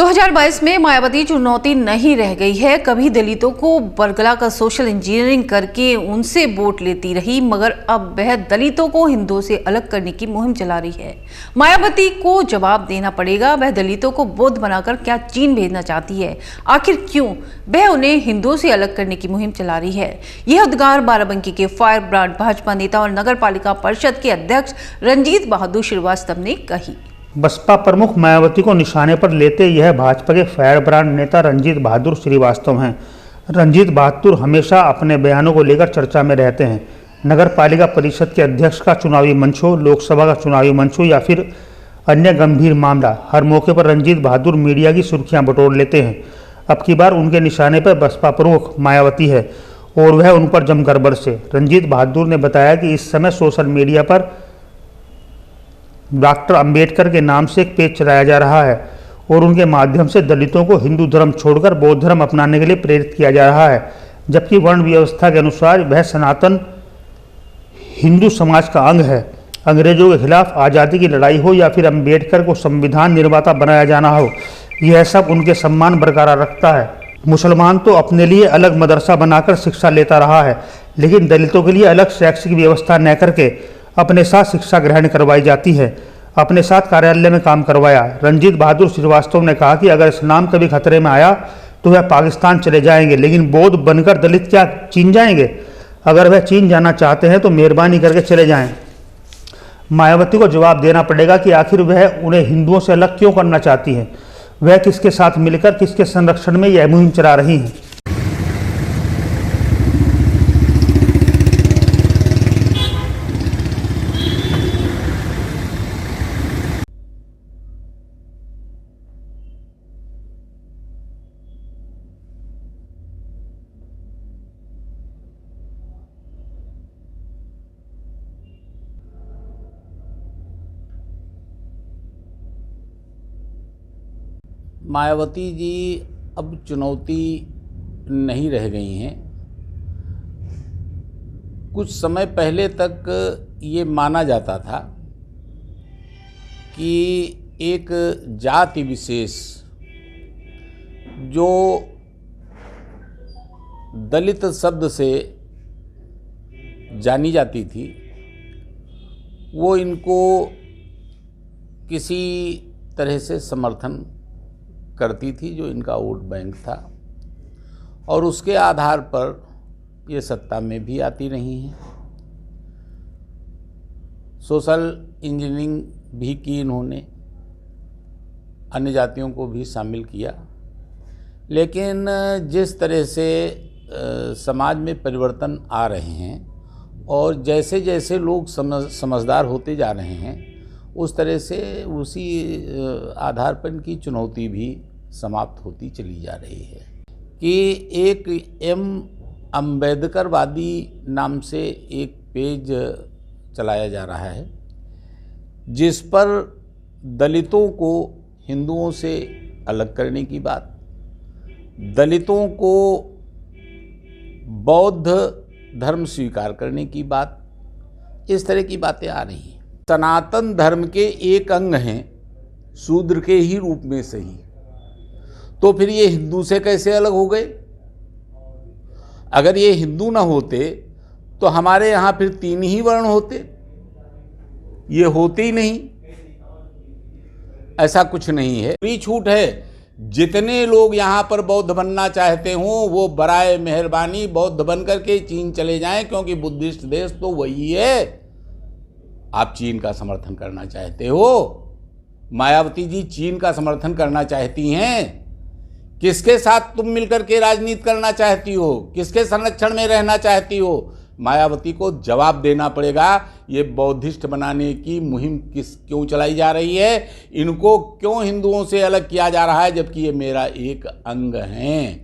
2022 में मायावती चुनौती नहीं रह गई है। कभी दलितों को बरगला कर सोशल इंजीनियरिंग करके उनसे वोट लेती रही, मगर अब वह दलितों को हिंदुओं से अलग करने की मुहिम चला रही है। मायावती को जवाब देना पड़ेगा, वह दलितों को बौद्ध बनाकर क्या चीन भेजना चाहती है, आखिर क्यों वह उन्हें हिंदुओं से अलग करने की मुहिम चला रही है। यह उद्गार बाराबंकी के फायर ब्रांड भाजपा नेता और नगर पालिका परिषद के अध्यक्ष रंजीत बहादुर श्रीवास्तव ने कही। बसपा प्रमुख मायावती को निशाने पर लेते यह भाजपा के फायर ब्रांड नेता रंजीत बहादुर श्रीवास्तव हैं। रंजीत बहादुर हमेशा अपने बयानों को लेकर चर्चा में रहते हैं। नगर पालिका परिषद के अध्यक्ष का चुनावी मंच हो, लोकसभा का चुनावी मंच हो या फिर अन्य गंभीर मामला, हर मौके पर रंजीत बहादुर मीडिया की सुर्खियां बटोर लेते हैं। अब की बार उनके निशाने पर बसपा प्रमुख मायावती है और वह उन पर जमकर बरसे। रंजीत बहादुर ने बताया कि इस समय सोशल मीडिया पर डॉक्टर अंबेडकर के नाम से एक पेज चलाया जा रहा है और उनके माध्यम से दलितों को हिंदू धर्म छोड़कर बौद्ध धर्म अपनाने के लिए प्रेरित किया जा रहा है, जबकि वर्ण व्यवस्था के अनुसार वह सनातन हिंदू समाज का अंग है। अंग्रेजों के खिलाफ आज़ादी की लड़ाई हो या फिर अंबेडकर को संविधान निर्माता बनाया जाना हो, यह सब उनके सम्मान बरकरार रखता है। मुसलमान तो अपने लिए अलग मदरसा बनाकर शिक्षा लेता रहा है, लेकिन दलितों के लिए अलग शैक्षिक व्यवस्था न करके अपने साथ शिक्षा ग्रहण करवाई जाती है, अपने साथ कार्यालय में काम करवाया। रंजीत बहादुर श्रीवास्तव ने कहा कि अगर इस्लाम कभी खतरे में आया तो वह पाकिस्तान चले जाएंगे, लेकिन बौद्ध बनकर दलित क्या चीन जाएंगे? अगर वह चीन जाना चाहते हैं तो मेहरबानी करके चले जाएं। मायावती को जवाब देना पड़ेगा कि आखिर वह उन्हें हिंदुओं से अलग क्यों करना चाहती हैं। वह किसके साथ मिलकर किसके संरक्षण में यह मुहिम चला रही हैं। मायावती जी अब चुनौती नहीं रह गई हैं। कुछ समय पहले तक ये माना जाता था कि एक जाति विशेष जो दलित शब्द से जानी जाती थी, वो इनको किसी तरह से समर्थन करती थी, जो इनका वोट बैंक था, और उसके आधार पर ये सत्ता में भी आती रही हैं। सोशल इंजीनियरिंग भी की इन्होंने, अन्य जातियों को भी शामिल किया, लेकिन जिस तरह से समाज में परिवर्तन आ रहे हैं और जैसे जैसे लोग समझदार होते जा रहे हैं, उस तरह से उसी आधार पर इनकी चुनौती भी समाप्त होती चली जा रही है कि एक अम्बेडकरवादी नाम से एक पेज चलाया जा रहा है, जिस पर दलितों को हिंदुओं से अलग करने की बात, दलितों को बौद्ध धर्म स्वीकार करने की बात, इस तरह की बातें आ रही हैं। सनातन धर्म के एक अंग हैं, शूद्र के ही रूप में सही, तो फिर ये हिंदू से कैसे अलग हो गए? अगर ये हिंदू ना होते तो हमारे यहाँ फिर 3 ही वर्ण होते, ये होते ही नहीं। ऐसा कुछ नहीं है, पूरी छूट है। जितने लोग यहाँ पर बौद्ध बनना चाहते हों वो बराए मेहरबानी बौद्ध बन करके चीन चले जाएं, क्योंकि बुद्धिस्ट देश तो वही है। आप चीन का समर्थन करना चाहते हो, मायावती जी चीन का समर्थन करना चाहती हैं। किसके साथ तुम मिलकर के राजनीति करना चाहती हो? किसके संरक्षण में रहना चाहती हो? मायावती को जवाब देना पड़ेगा। ये बौद्धिस्ट बनाने की मुहिम क्यों चलाई जा रही है? इनको क्यों हिंदुओं से अलग किया जा रहा है, जबकि ये मेरा एक अंग है।